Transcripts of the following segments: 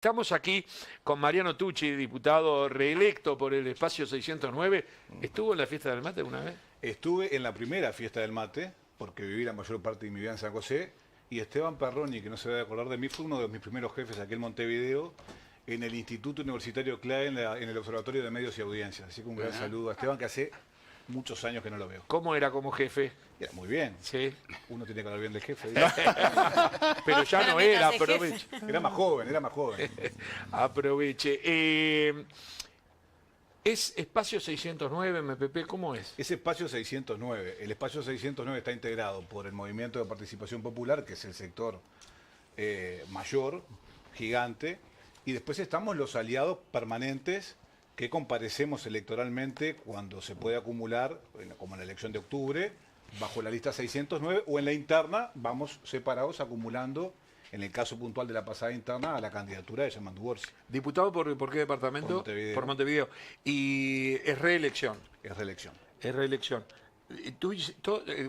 Estamos aquí con Mariano Tucci, diputado reelecto por el espacio 609. ¿Estuvo en la fiesta del mate alguna vez? Estuve en la primera fiesta del mate, porque viví la mayor parte de mi vida en San José, y Esteban Perroni, que no se debe acordar de mí, fue uno de mis primeros jefes aquí en Montevideo, en el Instituto Universitario CLAE, en el Observatorio de Medios y Audiencias. Así que un gran saludo a Esteban, que hace muchos años que no lo veo. ¿Cómo era como jefe? Era muy bien. Sí. Uno tiene que hablar bien del jefe. Pero ya no era, aproveche. Era más joven, era más joven. Aproveche. ¿Es espacio 609 MPP? ¿Cómo es? Es espacio 609. El espacio 609 está integrado por el Movimiento de Participación Popular, que es el sector mayor, gigante, y después estamos los aliados permanentes que comparecemos electoralmente cuando se puede acumular, como en la elección de octubre, bajo la lista 609, o en la interna vamos separados acumulando, en el caso puntual de la pasada interna, a la candidatura de Yamandu Orsi. ¿Diputado por qué departamento? Por Montevideo. Por Montevideo. Y es reelección. Es reelección. Es reelección. Tú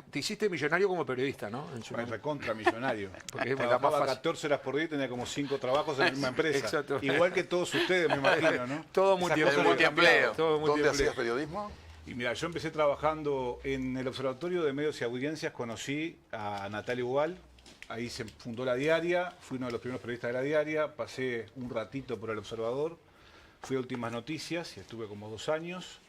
te hiciste millonario como periodista, ¿no? En su Soy recontra millonario. Porque trabajaba 14 horas por día y tenía como 5 trabajos en la misma empresa. Exacto. Igual que todos ustedes, me imagino, ¿no? Todo multiempleo. ¿Dónde hacías periodismo? Y mira, yo empecé trabajando en el Observatorio de Medios y Audiencias, conocí a Natalia Ubal, ahí se fundó La Diaria, fui uno de los primeros periodistas de La Diaria, pasé un ratito por El Observador, fui a Últimas Noticias y estuve como 2 años.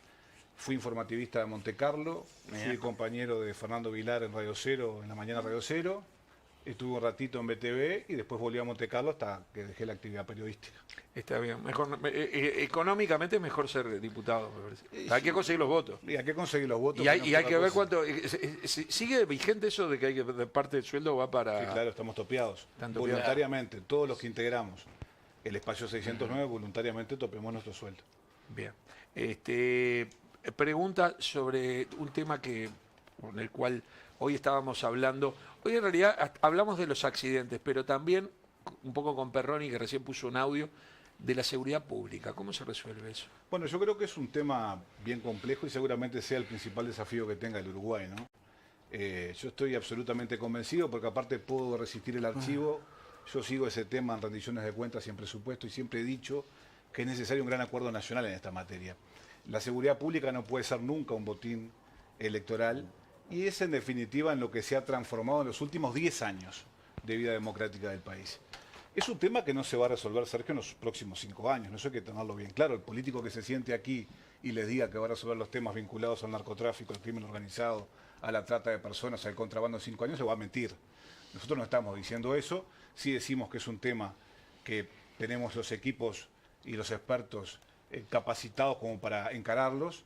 Fui informativista de Monte Carlo, fui compañero de Fernando Vilar en Radio Cero, en la mañana Radio Cero, estuve un ratito en BTV y después volví a Monte Carlo hasta que dejé la actividad periodística. Está bien. Mejor, económicamente es mejor ser diputado, me parece. Hay que conseguir los votos. Y hay que conseguir los votos. Y hay que ver cuánto... ¿Sigue vigente eso de que hay que de parte del sueldo va para...? Sí, claro, estamos topeados. Voluntariamente, todos los que integramos el espacio 609, voluntariamente topemos nuestro sueldo. Bien. Pregunta sobre un tema con el cual hoy estábamos hablando. Hoy en realidad hablamos de los accidentes, pero también, un poco con Perroni, que recién puso un audio, de la seguridad pública. ¿Cómo se resuelve eso? Bueno, yo creo que es un tema bien complejo y seguramente sea el principal desafío que tenga el Uruguay, ¿no? Yo estoy absolutamente convencido porque aparte puedo resistir el archivo. Yo sigo ese tema en rendiciones de cuentas y en presupuesto y siempre he dicho que es necesario un gran acuerdo nacional en esta materia. La seguridad pública no puede ser nunca un botín electoral y es en definitiva en lo que se ha transformado en los últimos 10 años de vida democrática del país. Es un tema que no se va a resolver, Sergio, en los próximos 5 años, no eso hay que tenerlo bien claro. El político que se siente aquí y les diga que va a resolver los temas vinculados al narcotráfico, al crimen organizado, a la trata de personas, al contrabando en 5 años, se va a mentir. Nosotros no estamos diciendo eso, sí decimos que es un tema que tenemos los equipos y los expertos capacitados como para encararlos.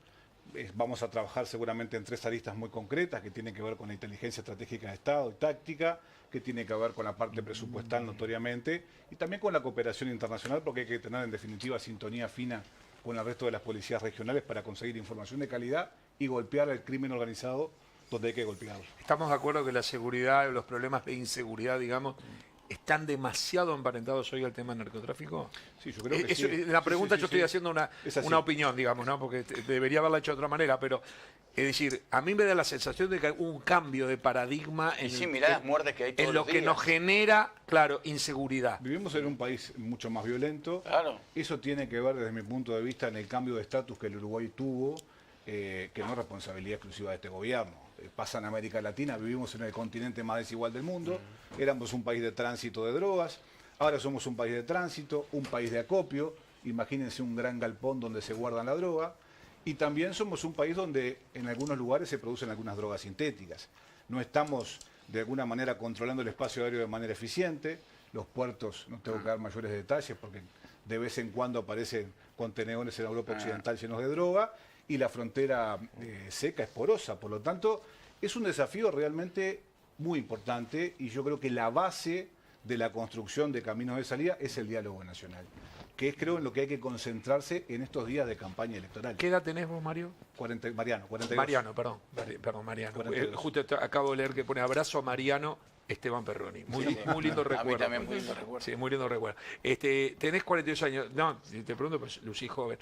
Vamos a trabajar seguramente en 3 aristas muy concretas que tienen que ver con la inteligencia estratégica de Estado y táctica, que tiene que ver con la parte presupuestal notoriamente y también con la cooperación internacional porque hay que tener en definitiva sintonía fina con el resto de las policías regionales para conseguir información de calidad y golpear al crimen organizado donde hay que golpearlo. ¿Estamos de acuerdo que la seguridad, los problemas de inseguridad, digamos, están demasiado emparentados hoy al tema del narcotráfico? Sí, yo creo que eso, sí. La pregunta sí, yo estoy haciendo una opinión, digamos, ¿no? Porque debería haberla hecho de otra manera, pero es decir, a mí me da la sensación de que hay un cambio de paradigma mirá las muertes que hay todos en lo los que días. nos genera, claro, inseguridad. Vivimos en un país mucho más violento. Claro. Eso tiene que ver, desde mi punto de vista, en el cambio de estatus que el Uruguay tuvo, que no es responsabilidad exclusiva de este gobierno. Pasa en América Latina, vivimos en el continente más desigual del mundo, éramos un país de tránsito de drogas, ahora somos un país de tránsito, un país de acopio, imagínense un gran galpón donde se guardan la droga, y también somos un país donde en algunos lugares se producen algunas drogas sintéticas. No estamos de alguna manera controlando el espacio aéreo de manera eficiente, los puertos, no tengo que dar mayores detalles porque de vez en cuando aparecen contenedores en Europa Occidental llenos de droga, y la frontera seca es porosa. Por lo tanto, es un desafío realmente muy importante y yo creo que la base de la construcción de caminos de salida es el diálogo nacional, que es creo en lo que hay que concentrarse en estos días de campaña electoral. ¿Qué edad tenés vos, Mario? Mariano, 42. Mariano, perdón, Mariano. 42. Justo acabo de leer que pone abrazo a Mariano Esteban Perroni. Muy lindo recuerdo. A mí también muy lindo recuerdo. Sí, muy lindo recuerdo. Tenés 42 años. No, te pregunto, pues lucí joven.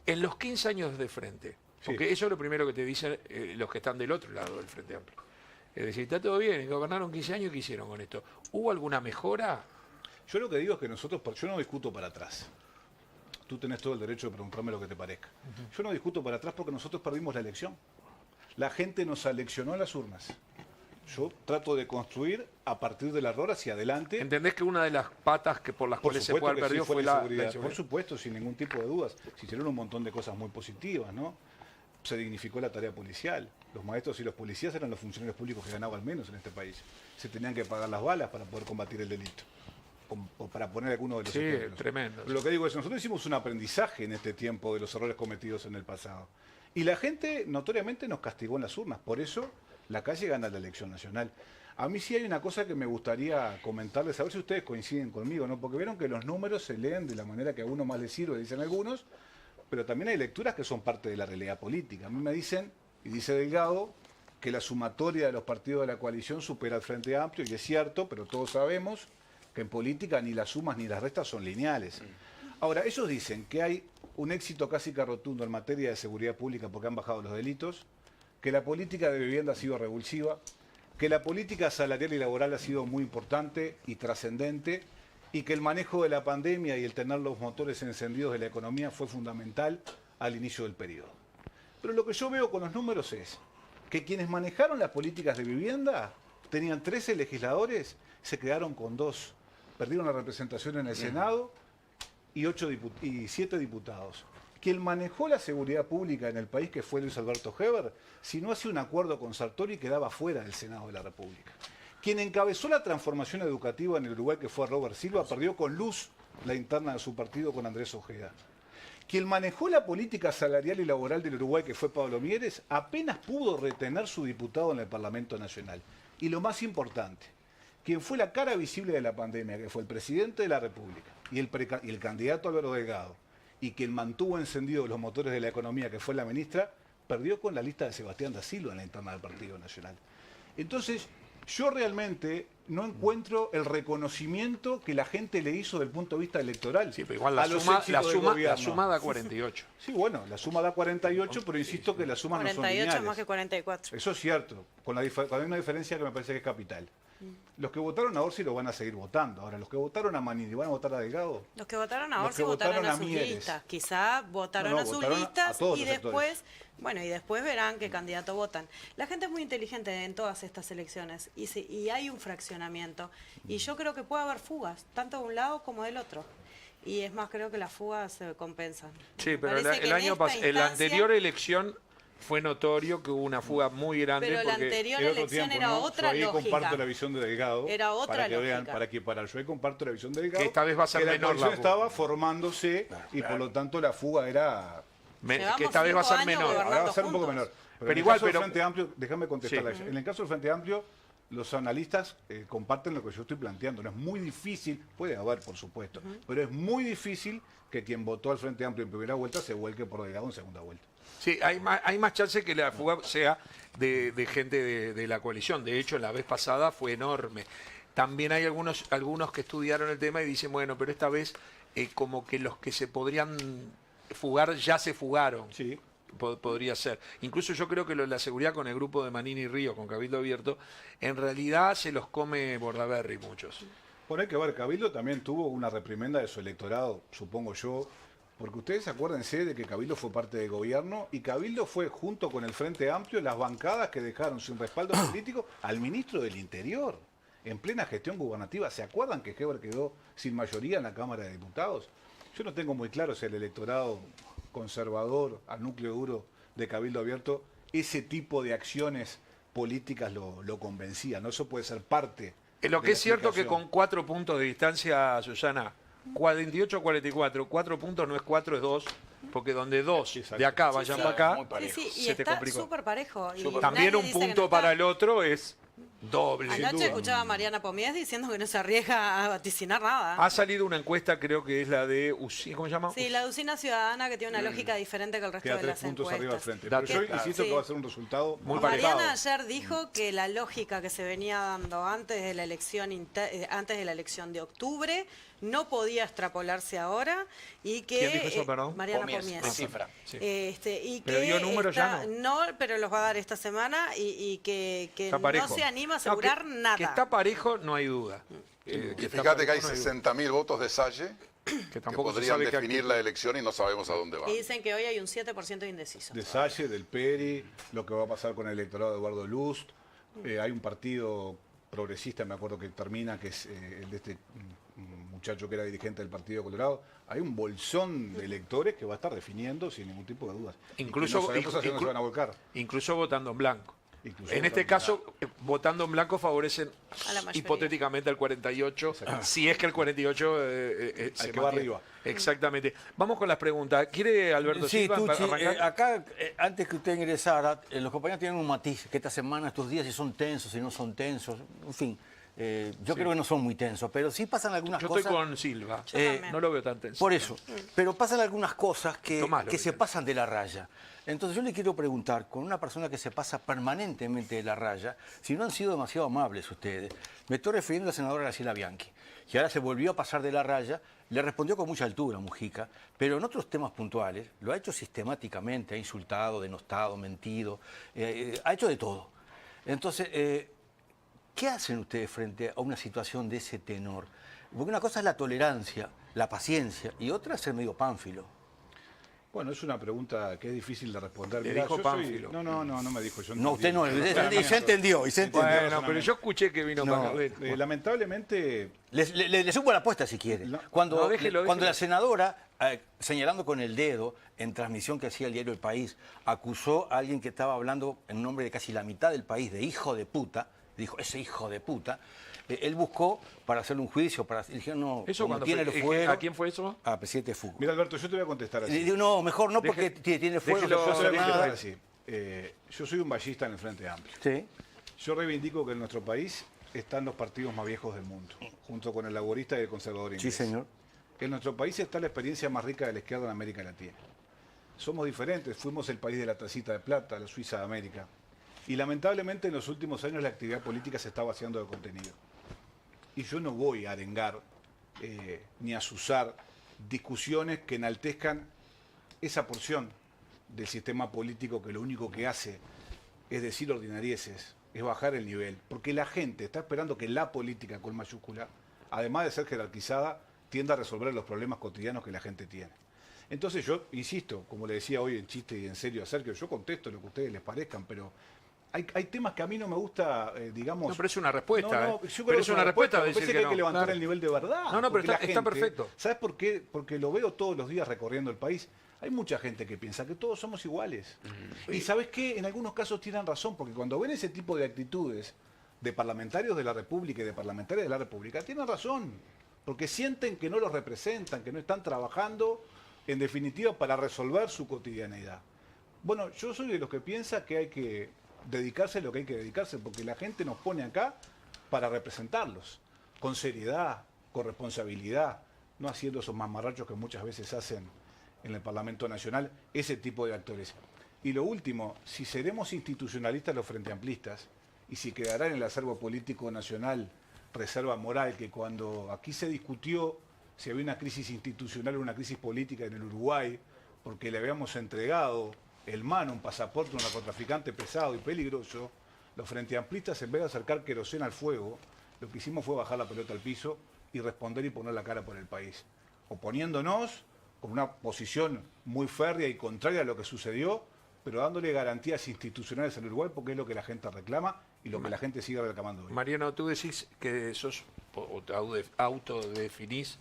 En los 15 años de frente, porque eso es lo primero que te dicen los que están del otro lado del Frente Amplio. Es decir, está todo bien, gobernaron 15 años, ¿qué hicieron con esto? ¿Hubo alguna mejora? Yo lo que digo es que yo no discuto para atrás. Tú tenés todo el derecho de preguntarme lo que te parezca. Yo no discuto para atrás porque nosotros perdimos la elección. La gente nos aleccionó en las urnas. Yo trato de construir a partir del error hacia adelante. ¿Entendés que una de las patas que por las cuales se puede haber perdido fue la inseguridad? Por supuesto, sin ningún tipo de dudas. Se hicieron un montón de cosas muy positivas, ¿no? Se dignificó la tarea policial. Los maestros y los policías eran los funcionarios públicos que ganaban menos en este país. Se tenían que pagar las balas para poder combatir el delito. O para poner algunos de los ejemplos. Tremendo. Pero lo que digo es, nosotros hicimos un aprendizaje en este tiempo de los errores cometidos en el pasado. Y la gente notoriamente nos castigó en las urnas. Por eso la calle gana la elección nacional. A mí sí hay una cosa que me gustaría comentarles, a ver si ustedes coinciden conmigo, ¿no? Porque vieron que los números se leen de la manera que a uno más le sirve, dicen algunos, pero también hay lecturas que son parte de la realidad política. A mí me dicen, y dice Delgado, que la sumatoria de los partidos de la coalición supera al Frente Amplio, y es cierto, pero todos sabemos que en política ni las sumas ni las restas son lineales. Ahora, ellos dicen que hay un éxito casi que rotundo en materia de seguridad pública porque han bajado los delitos, que la política de vivienda ha sido revulsiva, que la política salarial y laboral ha sido muy importante y trascendente, y que el manejo de la pandemia y el tener los motores encendidos de la economía fue fundamental al inicio del periodo. Pero lo que yo veo con los números es que quienes manejaron las políticas de vivienda tenían 13 legisladores, se quedaron con 2, perdieron la representación en el Senado y 7 diputados. Quien manejó la seguridad pública en el país, que fue Luis Alberto Heber, si no hacía un acuerdo con Sartori, quedaba fuera del Senado de la República. Quien encabezó la transformación educativa en el Uruguay, que fue Robert Silva, perdió con luz la interna de su partido con Andrés Ojeda. Quien manejó la política salarial y laboral del Uruguay, que fue Pablo Mieres, apenas pudo retener su diputado en el Parlamento Nacional. Y lo más importante, quien fue la cara visible de la pandemia, que fue el presidente de la República y el candidato Álvaro Delgado, y quien mantuvo encendidos los motores de la economía, que fue la ministra, perdió con la lista de Sebastián da Silva en la interna del Partido Nacional. Entonces, yo realmente no encuentro el reconocimiento que la gente le hizo del punto de vista electoral. Sí, pero igual a los éxitos del la gobierno. suma da 48. Sí, bueno, la suma da 48, pero insisto que las sumas no son 48 lineales. más que 44. Eso es cierto, con hay una diferencia que me parece que es capital. Los que votaron a Orsi lo van a seguir votando. Ahora, los que votaron a Manini, ¿van a votar a Delgado? Los que votaron a Los Orsi que votaron votaron a a sus Mieres. listas. Quizá votaron No, a sus votaron a listas todos y los después, y después verán qué candidato votan. La gente es muy inteligente en todas estas elecciones y hay un fraccionamiento. Y yo creo que puede haber fugas, tanto de un lado como del otro. Y es más, creo que las fugas se compensan. Sí, Me pero parece que el en año esta en la instancia- anterior elección fue notorio que hubo una fuga muy grande. Pero la porque anterior Era otro elección tiempo, era ¿no? otra Yo ahí lógica. comparto la visión de Delgado. Era otra para que vean, lógica. para equiparar. Yo ahí comparto la visión de Delgado. Que esta vez va a ser que menor la coalición la fuga. estaba formándose y por lo tanto la fuga era... Llevamos que esta vez va a 5 ser años menor. gobernando. Ahora va a ser un poco juntos. menor. Pero en el igual, caso del pero- Frente Amplio, déjame contestar. Sí. En el caso del Frente Amplio, los analistas comparten lo que yo estoy planteando. No es muy difícil, puede haber, por supuesto, pero es muy difícil que quien votó al Frente Amplio en primera vuelta se vuelque por Delgado en segunda vuelta. Sí, hay más chance que la fuga sea de gente de la coalición. De hecho, la vez pasada fue enorme. También hay algunos que estudiaron el tema y dicen, bueno, pero esta vez como que los que se podrían fugar ya se fugaron. Sí. Podría ser. Incluso yo creo que lo de la seguridad con el grupo de Manini y Río, con Cabildo Abierto, en realidad se los come Bordaberry muchos. Bueno, hay que ver, Cabildo también tuvo una reprimenda de su electorado, supongo yo, porque ustedes acuérdense de que Cabildo fue parte del gobierno y Cabildo fue, junto con el Frente Amplio, las bancadas que dejaron sin respaldo político al ministro del Interior, en plena gestión gubernativa. ¿Se acuerdan que Heber quedó sin mayoría en la Cámara de Diputados? Yo no tengo muy claro si el electorado conservador, al núcleo duro de Cabildo Abierto, ese tipo de acciones políticas lo convencía, ¿no? Eso puede ser parte. Lo de que la es cierto que explicación. con 4 puntos de distancia, Susana, 48-44, 4 puntos no es 4, es 2, porque donde 2 Exacto. de acá vayan para muy acá, parejo. Sí, y se te está complicó. súper parejo. Y También nadie un dice que punto no para está. el otro es doble. Anoche escuchaba a Mariana Pomies diciendo que no se arriesga a vaticinar nada. Ha salido una encuesta, creo que es la de ¿cómo se llama? Sí, la Usina Ciudadana que tiene una lógica diferente que el resto Queda de 3 las puntos arriba del encuestas. frente. Dato. Pero yo insisto Sí. que va a ser un resultado Muy apretado. Mariana ayer dijo que la lógica que se venía dando antes de la elección de octubre no podía extrapolarse ahora y que ¿Quién dijo eso, perdón? Mariana Pomies, Pomies. de cifra. Sí. Y Pero que dio números ya, no, pero los va a dar esta semana y que Está no parejo. se anima a No, asegurar que- nada. Que está parejo, no hay duda. Y está fíjate que hay Perdomo, 60.000 votos de Salle que que tampoco se podrían sabe qué definir la elección y no sabemos a dónde va. Y dicen que hoy hay un 7% de indeciso. De Salle, del Peri, lo que va a pasar con el electorado de Eduardo Lust. Hay un partido progresista, me acuerdo que termina, que es el de este muchacho que era dirigente del Partido Colorado. Hay un bolsón de electores que va a estar definiendo sin ningún tipo de dudas. Incluso- Y que no sabemos hacia dónde se van a volcar. incluso votando en blanco. Incluso En este votando en caso, votando en blanco favorecen A la mayoría. hipotéticamente al 48, Exacto. si es que el 48 se que va mantiene. arriba. Exactamente. Vamos con las preguntas. ¿Quiere Alberto Sí, Silva Tucci, arrancar? acá, antes que usted ingresara, los compañeros tienen un matiz, que esta semana, estos días, si son tensos, si no son tensos, en fin. Yo creo que no son muy tensos, pero sí pasan algunas Yo cosas. estoy con Silva. Yo también. No lo veo tan tenso. Por eso. Pero pasan algunas cosas Tomás lo que ve se tenso. pasan de la raya. Entonces yo le quiero preguntar, con una persona que se pasa permanentemente de la raya, si no han sido demasiado amables ustedes. Me estoy refiriendo a la senadora Graciela Bianchi, que ahora se volvió a pasar de la raya, le respondió con mucha altura Mujica, pero en otros temas puntuales lo ha hecho sistemáticamente, ha insultado, denostado, mentido, ha hecho de todo. Entonces, ¿qué hacen ustedes frente a una situación de ese tenor? Porque una cosa es la tolerancia, la paciencia, y otra es el medio pánfilo. Bueno, es una pregunta que es difícil de responder. Le Mirá, dijo yo soy- Pánfilo. No me dijo. Yo No, usted no, entendí. y se entendió, y se entendió. Bueno, pero yo escuché que vino No, para Carlero. Lamentablemente, Le supo la apuesta si quiere. No, Cuando, no, déjelo, cuando déjelo. la senadora, señalando con el dedo, en transmisión que hacía el diario El País, acusó a alguien que estaba hablando en nombre de casi la mitad del país de hijo de puta, dijo, ese hijo de puta, él buscó para hacerle un juicio, y dijeron, no, ¿Eso como cuando tiene fue? el fuero... ¿A quién fue eso? A presidente Foucault. mira Alberto, yo te voy a contestar Y así. digo, no, mejor no porque Deje- tiene fuego, déjelo- no Yo puede te voy a hacer contestar nada. así. Yo soy un ballista en el Frente Amplio. Sí. Yo reivindico que en nuestro país están los partidos más viejos del mundo, junto con el laborista y el conservador inglés. Sí, señor. En nuestro país está la experiencia más rica de la izquierda en América Latina. Somos diferentes, fuimos el país de la tacita de plata, la Suiza de América. Y lamentablemente en los últimos años la actividad política se está vaciando de contenido. Y yo no voy a arengar ni a azuzar discusiones que enaltezcan esa porción del sistema político que lo único que hace es decir ordinarieces, es bajar el nivel. Porque la gente está esperando que la política con mayúscula, además de ser jerarquizada, tienda a resolver los problemas cotidianos que la gente tiene. Entonces yo insisto, como le decía hoy en chiste y en serio a Sergio, yo contesto lo que a ustedes les parezcan, pero hay temas que a mí no me gusta, digamos... No, pero es una respuesta. yo Pero creo es que una respuesta me decir parece que hay no. que levantar Claro. el nivel de verdad. No, no, pero porque la está perfecto. ¿Sabes por qué? Porque lo veo todos los días recorriendo el país. Hay mucha gente que piensa que todos somos iguales. Y ¿sabes qué? En algunos casos tienen razón, porque cuando ven ese tipo de actitudes de parlamentarios de la República y de parlamentarias de la República, tienen razón. Porque sienten que no los representan, que no están trabajando, en definitiva, para resolver su cotidianeidad. Bueno, yo soy de los que piensa que hay que dedicarse a lo que hay que dedicarse, porque la gente nos pone acá para representarlos, con seriedad, con responsabilidad, no haciendo esos mamarrachos que muchas veces hacen en el Parlamento Nacional, ese tipo de actores. Y lo último, si seremos institucionalistas los frenteamplistas, y si quedará en el acervo político nacional reserva moral, que cuando aquí se discutió si había una crisis institucional o una crisis política en el Uruguay, porque le habíamos entregado el mano, un pasaporte a un narcotraficante pesado y peligroso, los frenteamplistas, en vez de acercar queroseno al fuego, lo que hicimos fue bajar la pelota al piso y responder y poner la cara por el país, oponiéndonos con una posición muy férrea y contraria a lo que sucedió, pero dándole garantías institucionales al Uruguay, porque es lo que la gente reclama y lo que la gente sigue reclamando hoy. Mariano, tú decís que sos, o te autodefinís,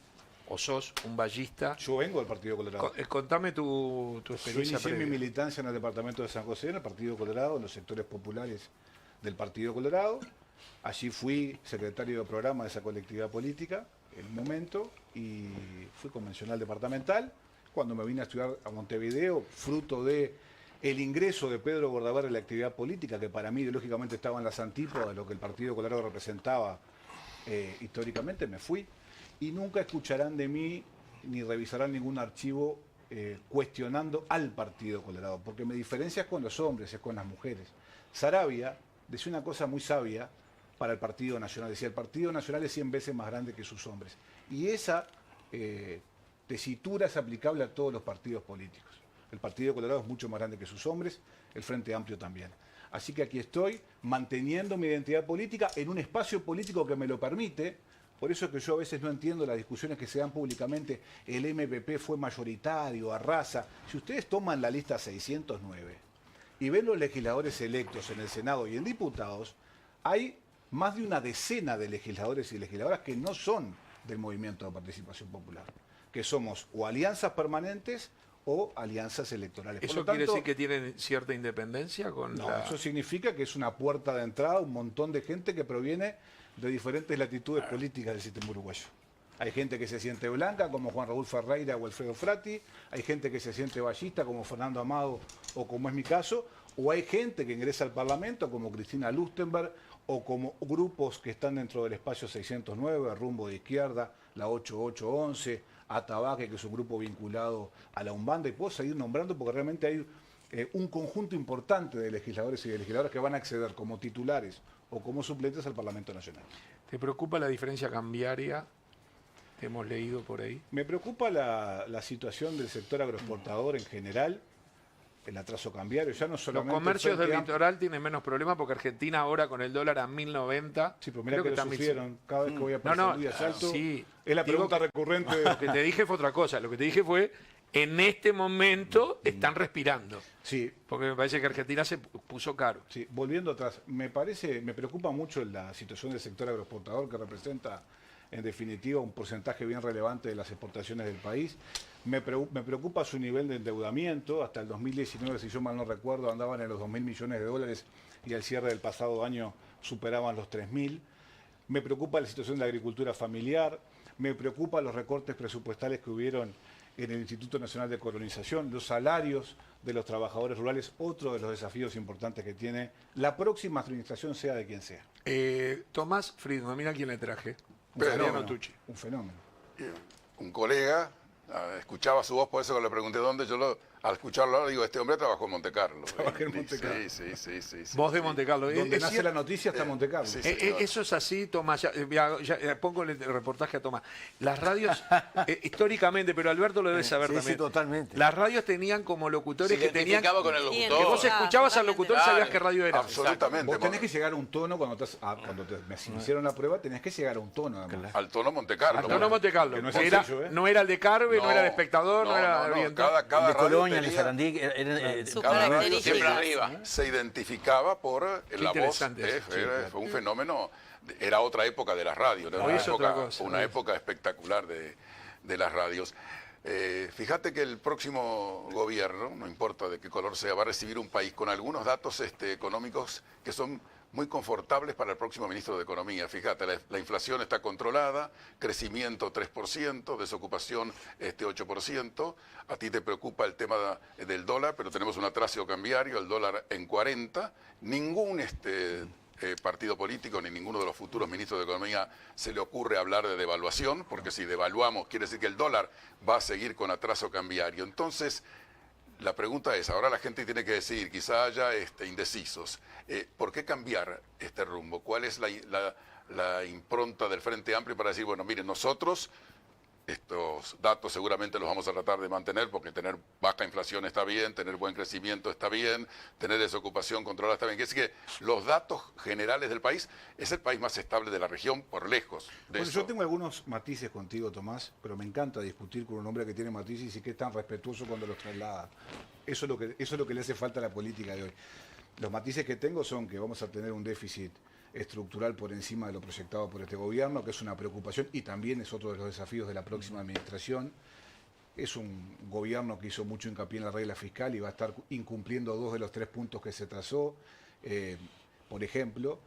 o sos un ballista. Yo vengo del Partido Colorado. Contame tu Yo experiencia inicié mi previa. militancia en el departamento de San José, en el Partido Colorado, en los sectores populares del Partido Colorado. Allí fui secretario de programa de esa colectividad política en un momento y fui convencional departamental. Cuando me vine a estudiar a Montevideo, fruto de el ingreso de Pedro Bordaberry en la actividad política, que para mí ideológicamente estaba en las antípodas de lo que el Partido Colorado representaba históricamente, me fui. Y nunca escucharán de mí ni revisarán ningún archivo cuestionando al Partido Colorado, porque me diferencia con los hombres, es con las mujeres. Sarabia decía una cosa muy sabia para el Partido Nacional, decía, el Partido Nacional es 100 veces más grande que sus hombres. Y esa tesitura es aplicable a todos los partidos políticos. El Partido Colorado es mucho más grande que sus hombres, el Frente Amplio también. Así que aquí estoy manteniendo mi identidad política en un espacio político que me lo permite, Por eso es que yo a veces no entiendo las discusiones que se dan públicamente. El MPP fue mayoritario, arrasa. Si ustedes toman la lista 609 y ven los legisladores electos en el Senado y en diputados, hay más de una decena de legisladores y legisladoras que no son del movimiento de participación popular, que somos o alianzas permanentes o alianzas electorales. ¿Eso Por lo quiere tanto, decir que tienen cierta independencia con no, la... eso significa que es una puerta de entrada a un montón de gente que proviene de diferentes latitudes políticas del sistema uruguayo. Hay gente que se siente blanca, como Juan Raúl Ferreira o Alfredo Frati, hay gente que se siente ballista, como Fernando Amado o como es mi caso, o hay gente que ingresa al Parlamento, como Cristina Lustenberg, o como grupos que están dentro del espacio 609, Rumbo de Izquierda, la 8811, Atabaque, que es un grupo vinculado a la Umbanda, y puedo seguir nombrando porque realmente hay un conjunto importante de legisladores y de legisladoras que van a acceder como titulares o como suplentes al Parlamento Nacional. ¿Te preocupa la diferencia cambiaria que hemos leído por ahí? Me preocupa la situación del sector agroexportador en general, el atraso cambiario, ya no Los solamente... comercios del Frente Amplio. litoral tienen menos problemas porque Argentina ahora con el dólar a 1090... Sí, pero mira creo que lo están sufrieron cada vez que voy a No, Paysandú no, y Asalto. sí. Es la Digo pregunta que- recurrente. Lo que te dije fue otra cosa. Lo que te dije fue, en este momento están respirando. Sí, Porque me parece que Argentina se puso caro. sí, volviendo atrás, me preocupa mucho la situación del sector agroexportador, que representa en definitiva un porcentaje bien relevante de las exportaciones del país. Me preocupa su nivel de endeudamiento. Hasta el 2019, si yo mal no recuerdo, andaban en los 2.000 millones de dólares y al cierre del pasado año superaban los 3.000. Me preocupa la situación de la agricultura familiar. Me preocupa los recortes presupuestales que hubieron en el Instituto Nacional de Colonización, los salarios de los trabajadores rurales, otro de los desafíos importantes que tiene la próxima administración, sea de quien sea. Tomás Friedman, mira quién le traje. Un Pero- Adriano Tucci. Un fenómeno. Un colega, escuchaba su voz, por eso que le pregunté dónde, al escucharlo ahora digo, este hombre trabajó en Monte Carlo. Trabajé en Monte Carlo. Sí. Voz de Monte Carlo. Donde Es nace cierto- la noticia está Monte Carlo. sí. señor. Eso es así, Tomás. Pongo el reportaje a Tomás. Las radios, históricamente, pero Alberto lo debe saber Sí, sí, también. totalmente. Las radios tenían como locutores Se que tenían. identificaba con el Sí, Que locutor. vos escuchabas al locutor y Claro. sabías qué radio era. Absolutamente. Vos tenés que llegar a un tono cuando me hicieron la prueba, tenés que llegar a un tono. Además. Al tono Monte Carlo. Antonio Monte Carlo. Que no es que era- sencillo, ¿eh? no era el de Carve, no, era el espectador, no, era el Oriental. Cada de radio Colonia, el de tenía- Sarandí, Su cada radio característica. Siempre arriba. se identificaba por la voz. interesante eso. Fue un fenómeno, era otra época de las radios, era Hoy una es otra época, cosa, una hoy. época espectacular de las radios. Fíjate que el próximo gobierno, no importa de qué color sea, va a recibir un país con algunos datos económicos que son muy confortables para el próximo ministro de Economía. Fíjate, la inflación está controlada, crecimiento 3%, desocupación 8%. A ti te preocupa el tema del dólar, pero tenemos un atraso cambiario, el dólar en 40. Ningún partido político ni ninguno de los futuros ministros de Economía se le ocurre hablar de devaluación, porque si devaluamos quiere decir que el dólar va a seguir con atraso cambiario. Entonces, la pregunta es, ahora la gente tiene que decidir, quizá haya indecisos, ¿por qué cambiar este rumbo? ¿Cuál es la impronta del Frente Amplio para decir, bueno, miren, nosotros estos datos seguramente los vamos a tratar de mantener porque tener baja inflación está bien, tener buen crecimiento está bien, tener desocupación controlada está bien. Quiere decir que los datos generales del país es el país más estable de la región por lejos. Bueno, yo tengo algunos matices contigo, Tomás, pero me encanta discutir con un hombre que tiene matices y que es tan respetuoso cuando los traslada. Eso es lo que le hace falta a la política de hoy. Los matices que tengo son que vamos a tener un déficit estructural por encima de lo proyectado por este gobierno, que es una preocupación y también es otro de los desafíos de la próxima administración. Es un gobierno que hizo mucho hincapié en la regla fiscal y va a estar incumpliendo 2 de los 3 puntos que se trazó. Por ejemplo,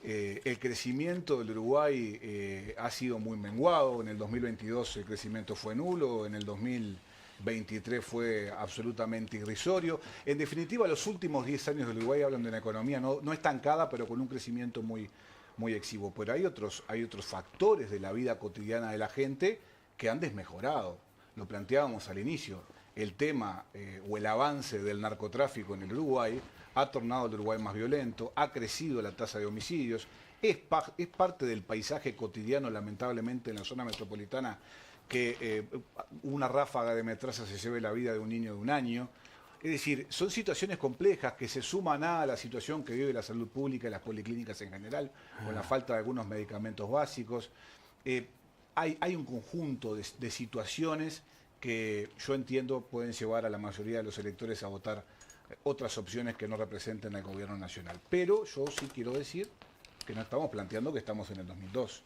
el crecimiento del Uruguay ha sido muy menguado. En el 2022 el crecimiento fue nulo, en el 2023 fue absolutamente irrisorio. En definitiva, los últimos 10 años del Uruguay hablan de una economía no estancada, pero con un crecimiento muy exiguo. Pero hay otros factores de la vida cotidiana de la gente que han desmejorado. Lo planteábamos al inicio. El tema o el avance del narcotráfico en el Uruguay ha tornado al Uruguay más violento, ha crecido la tasa de homicidios, es parte del paisaje cotidiano, lamentablemente, en la zona metropolitana, que una ráfaga de metralla se lleve la vida de un niño de 1 año. Es decir, son situaciones complejas que se suman a la situación que vive la salud pública y las policlínicas en general, con la falta de algunos medicamentos básicos. hay un conjunto de situaciones que yo entiendo pueden llevar a la mayoría de los electores a votar otras opciones que no representen al gobierno nacional. Pero yo sí quiero decir que no estamos planteando que estamos en el 2002.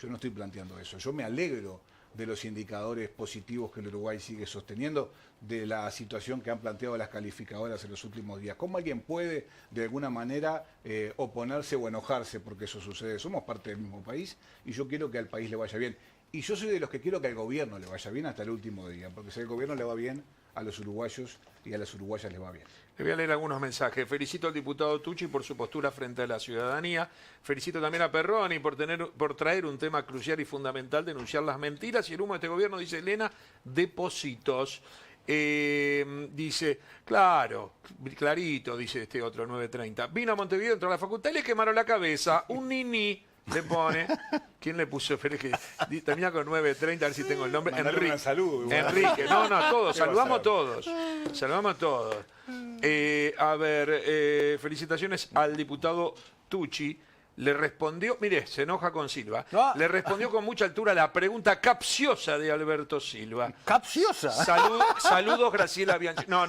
Yo no estoy planteando eso. Yo me alegro de los indicadores positivos que el Uruguay sigue sosteniendo, de la situación que han planteado las calificadoras en los últimos días. ¿Cómo alguien puede, de alguna manera, oponerse o enojarse porque eso sucede? Somos parte del mismo país y yo quiero que al país le vaya bien. Y yo soy de los que quiero que al gobierno le vaya bien hasta el último día, porque si al gobierno le va bien, a los uruguayos y a las uruguayas les va bien. Le voy a leer algunos mensajes. Felicito al diputado Tucci por su postura frente a la ciudadanía. Felicito también a Perroni por traer un tema crucial y fundamental, denunciar las mentiras y el humo de este gobierno, dice Elena, depósitos. Dice, claro, clarito, dice este otro 930. Vino a Montevideo, entró a la facultad y le quemaron la cabeza. Un niní le pone. ¿Quién le puso? Espera que termina con 930, a ver si tengo el nombre. Mandarle Enrique. una salud, igual. Enrique, no, todos, ¿Qué va a saludamos ser? todos. Saludamos a todos. A ver, felicitaciones al diputado Tucci. Le respondió, mire, se enoja con Silva. Ah. Le respondió con mucha altura la pregunta capciosa de Alberto Silva. Capciosa. Saludos, Graciela Bianchi. No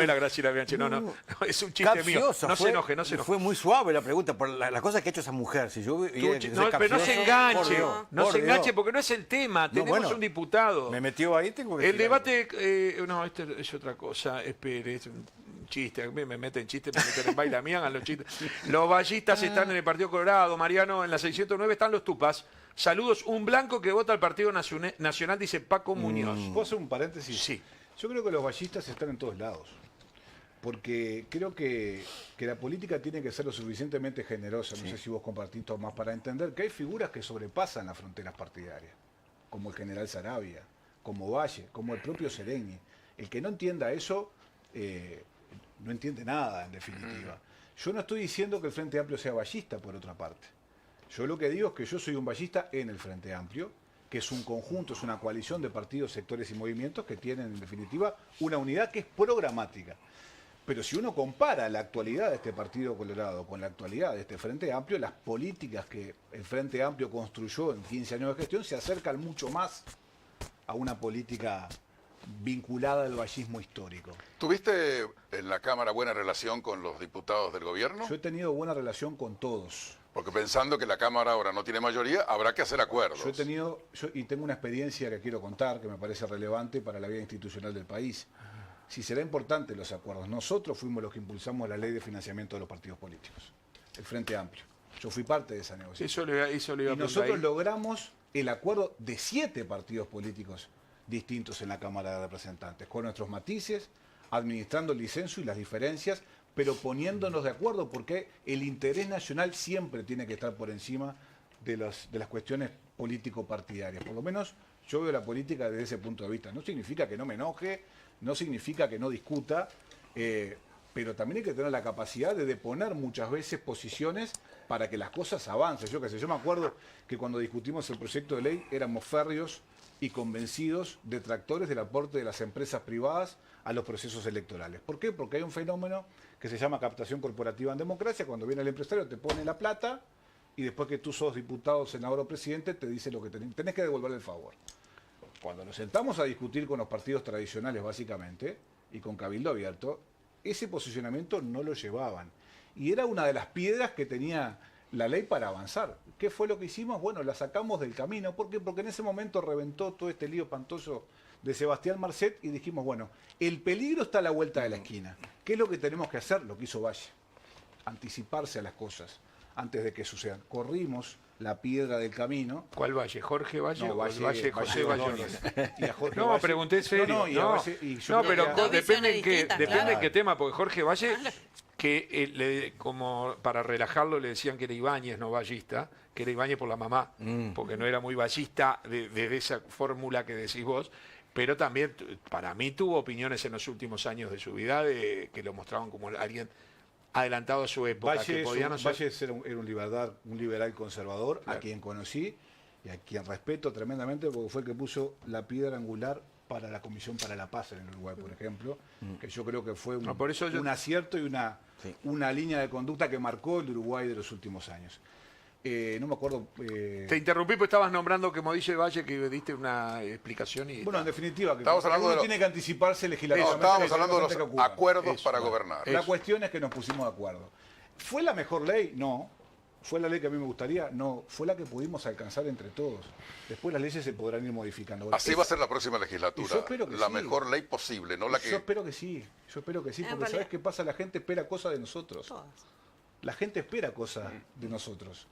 es la Graciela Bianchi, no, es un chiste mío. Capciosa. No se enoje, no se enoje. Fue muy suave la pregunta por la cosa que ha hecho esa mujer. Si yo hubiera que ser No, pero no se capcioso, enganche, por Dios, no por se Dios. enganche porque no es el tema. Tenemos bueno, un diputado. Me metió ahí, tengo que El decir algo. debate, no, este es otra cosa, espere, es un chiste, a mí me meten chistes, me meten en baila mía, hagan los chistes. Los ballistas están en el Partido Colorado, Mariano, en la 609 están los tupas. Saludos, un blanco que vota al Partido Nacional, dice Paco Muñoz. ¿Puedo hacer un paréntesis? Sí. Yo creo que los ballistas están en todos lados. Porque creo que la política tiene que ser lo suficientemente generosa, no sé si vos compartís más, para entender que hay figuras que sobrepasan las fronteras partidarias, como el general Saravia, como Valle, como el propio Sereni. El que no entienda eso, no entiende nada, en definitiva. Yo no estoy diciendo que el Frente Amplio sea ballista, por otra parte. Yo lo que digo es que yo soy un ballista en el Frente Amplio, que es un conjunto, es una coalición de partidos, sectores y movimientos que tienen, en definitiva, una unidad que es programática. Pero si uno compara la actualidad de este Partido Colorado con la actualidad de este Frente Amplio, las políticas que el Frente Amplio construyó en 15 años de gestión se acercan mucho más a una política vinculada al ballismo histórico. ¿Tuviste en la Cámara buena relación con los diputados del gobierno? Yo he tenido buena relación con todos. Porque pensando que la Cámara ahora no tiene mayoría, habrá que hacer acuerdos. Y tengo una experiencia que quiero contar, que me parece relevante para la vida institucional del país. Si será importante los acuerdos. Nosotros fuimos los que impulsamos la ley de financiamiento de los partidos políticos, el Frente Amplio. Yo fui parte de esa negociación. Eso le iba a Y preguntar nosotros ahí. logramos el acuerdo de 7 partidos políticos distintos en la Cámara de Representantes, con nuestros matices, administrando el disenso y las diferencias, pero poniéndonos de acuerdo, porque el interés nacional siempre tiene que estar por encima de las cuestiones político-partidarias. Por lo menos yo veo la política desde ese punto de vista. No significa que no me enoje, no significa que no discuta, pero también hay que tener la capacidad de deponer muchas veces posiciones para que las cosas avancen. Yo qué sé, yo me acuerdo que cuando discutimos el proyecto de ley éramos férreos y convencidos detractores del aporte de las empresas privadas a los procesos electorales. ¿Por qué? Porque hay un fenómeno que se llama captación corporativa en democracia. Cuando viene el empresario te pone la plata y después que tú sos diputado, senador o presidente te dice lo que tenés que devolverle el favor. Cuando nos sentamos a discutir con los partidos tradicionales básicamente y con Cabildo Abierto, ese posicionamiento no lo llevaban. Y era una de las piedras que tenía la ley para avanzar. ¿Qué fue lo que hicimos? Bueno, la sacamos del camino. ¿Por qué? Porque en ese momento reventó todo este lío espantoso de Sebastián Marcet y dijimos, bueno, el peligro está a la vuelta de la esquina. ¿Qué es lo que tenemos que hacer? Lo que hizo Valle. Anticiparse a las cosas antes de que sucedan. Corrimos la piedra del camino. ¿Cuál Valle? ¿Jorge Valle No, o Valle, José Valle Bayones? Y a Jorge No, Valle. pregunté serio. y a Valle- y yo No, creo pero que a- Dos depende en visiones qué, distintas, depende en claro. qué tema, porque Jorge Valle, que como para relajarlo le decían que era Ibáñez, no ballista, que era Ibáñez por la mamá, porque no era muy ballista de esa fórmula que decís vos, pero también para mí tuvo opiniones en los últimos años de su vida que lo mostraban como alguien adelantado a su época, que podía no ser... Valle era un liberal conservador, Claro. a quien conocí y a quien respeto tremendamente porque fue el que puso la piedra angular para la Comisión para la Paz en el Uruguay, por ejemplo, que yo creo que fue No, por eso yo- un acierto y una línea de conducta que marcó el Uruguay de los últimos años. no me acuerdo. Te interrumpí porque estabas nombrando que Modice Valle, que diste una explicación y... Bueno, en definitiva, que Estamos hablando uno de lo- tiene que anticiparse No, legislativamente. estábamos hablando de que los ocurra. acuerdos Eso, para claro. gobernar. La cuestión es que nos pusimos de acuerdo. ¿Fue la mejor ley? No. ¿Fue la ley que a mí me gustaría? No. Fue la que pudimos alcanzar entre todos. Después las leyes se podrán ir modificando. Ahora, Así va a ser la próxima legislatura. Yo espero que La sí. mejor ley posible, no la Yo que... espero que sí. Yo espero que sí. En Porque realidad- ¿sabes qué pasa? La gente espera cosas de nosotros. Todas. La gente espera cosas de nosotros,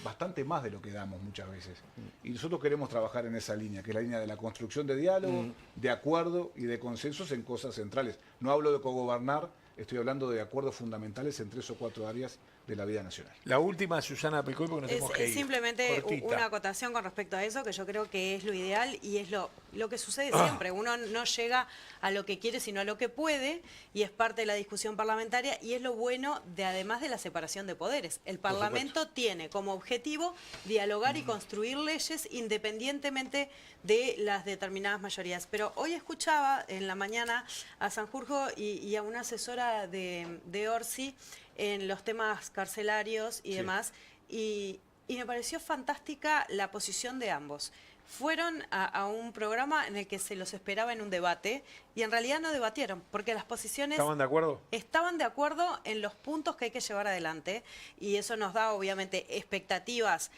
bastante más de lo que damos muchas veces. Y nosotros queremos trabajar en esa línea, que es la línea de la construcción de diálogo, de acuerdo y de consensos en cosas centrales. No hablo de cogobernar, estoy hablando de acuerdos fundamentales en 3 o 4 áreas de la vida nacional. La última, Susana Picoy, porque nos tenemos que Es ir. simplemente Cortita. una acotación con respecto a eso, que yo creo que es lo ideal y es lo que sucede siempre. Uno no llega a lo que quiere, sino a lo que puede, y es parte de la discusión parlamentaria, y es lo bueno de, además de la separación de poderes. El Parlamento tiene como objetivo dialogar y construir leyes independientemente de las determinadas mayorías. Pero hoy escuchaba en la mañana a Sanjurjo y a una asesora de Orsi en los temas carcelarios y demás, y me pareció fantástica la posición de ambos. Fueron a un programa en el que se los esperaba en un debate y en realidad no debatieron, porque las posiciones ¿Estaban de acuerdo? estaban de acuerdo en los puntos que hay que llevar adelante, y eso nos da obviamente expectativas.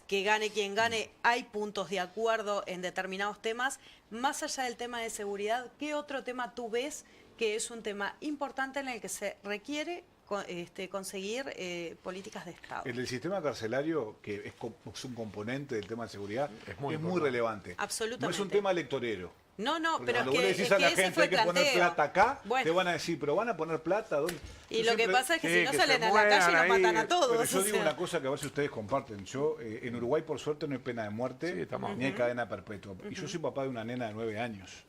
Que gane quien gane, hay puntos de acuerdo en determinados temas. Más allá del tema de seguridad, ¿qué otro tema tú ves que es un tema importante en el que se requiere conseguir políticas de Estado? El sistema carcelario, que es un componente del tema de seguridad, Es muy muy importante. relevante. Absolutamente. No es un tema electorero. No, Porque pero cuando es vos que, le decís es a que la ese gente fue hay el que poner planteo. plata acá, Bueno. te van a decir, pero van a poner plata, ¿dónde? Y Yo lo que siempre- pasa es que Sí, si no que salen se a la calle nos mueran matan ahí. a todos. Pero yo o digo sea. una cosa que a ver si ustedes comparten. Yo, en Uruguay, por suerte, no hay pena de muerte Sí, estamos- ni hay cadena perpetua. Y yo soy papá de una nena de 9 años.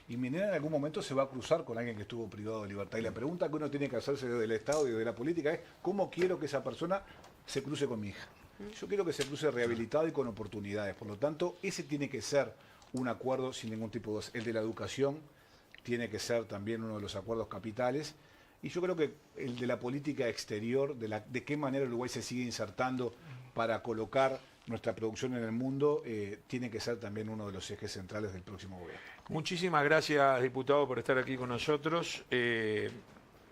Y mi nena en algún momento se va a cruzar con alguien que estuvo privado de libertad. Y la pregunta que uno tiene que hacerse desde el Estado y desde la política es, ¿cómo quiero que esa persona se cruce con mi hija? Yo quiero que se cruce rehabilitado y con oportunidades. Por lo tanto, ese tiene que ser un acuerdo sin ningún tipo de... El de la educación tiene que ser también uno de los acuerdos capitales. Y yo creo que el de la política exterior, de qué manera Uruguay se sigue insertando para colocar nuestra producción en el mundo, tiene que ser también uno de los ejes centrales del próximo gobierno. Muchísimas gracias, diputado, por estar aquí con nosotros.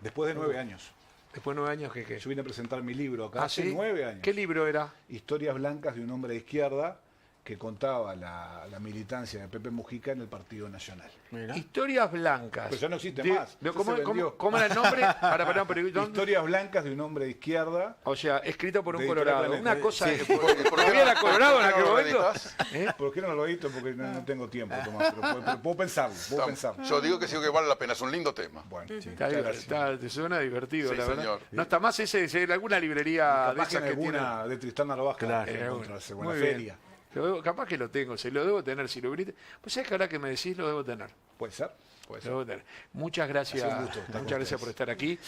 Después de 9 años. Después de 9 años, ¿qué? Yo vine a presentar mi libro acá ¿Ah, hace sí? 9 años. ¿Qué libro era? Historias blancas de un hombre de izquierda que contaba la militancia de Pepe Mujica en el Partido Nacional. Mira. Historias blancas. Pero ya no existe más, ya ¿Cómo, se vendió. cómo era el nombre? Para, pero, Historias blancas de un hombre de izquierda. o sea, escrito por un De colorado. Editorial Una Planeta. cosa... Sí. ¿Todavía era colorado en aquel ¿No lo momento? editas? ¿Eh? ¿Por qué no lo edito? Porque no tengo tiempo, Tomás. Pero puedo pensarlo, puedo pensarlo. Yo digo que sí que vale la pena, es un lindo tema. Bueno, sí, Está, muchas gracias. te suena divertido, Sí, la verdad. señor. No está más ese en alguna librería de Capaz que esas en que tiene. alguna de Tristán Narvaja Claro. puede encontrarse, o en la Muy bien. feria. Capaz que lo tengo, se lo debo tener. Si lo grite. Pues es que ahora que me decís, lo debo tener. Puede ser, puede Lo ser. debo tener. Muchas gracias. Ha sido un gusto estar con Muchas gracias por ustedes. estar aquí.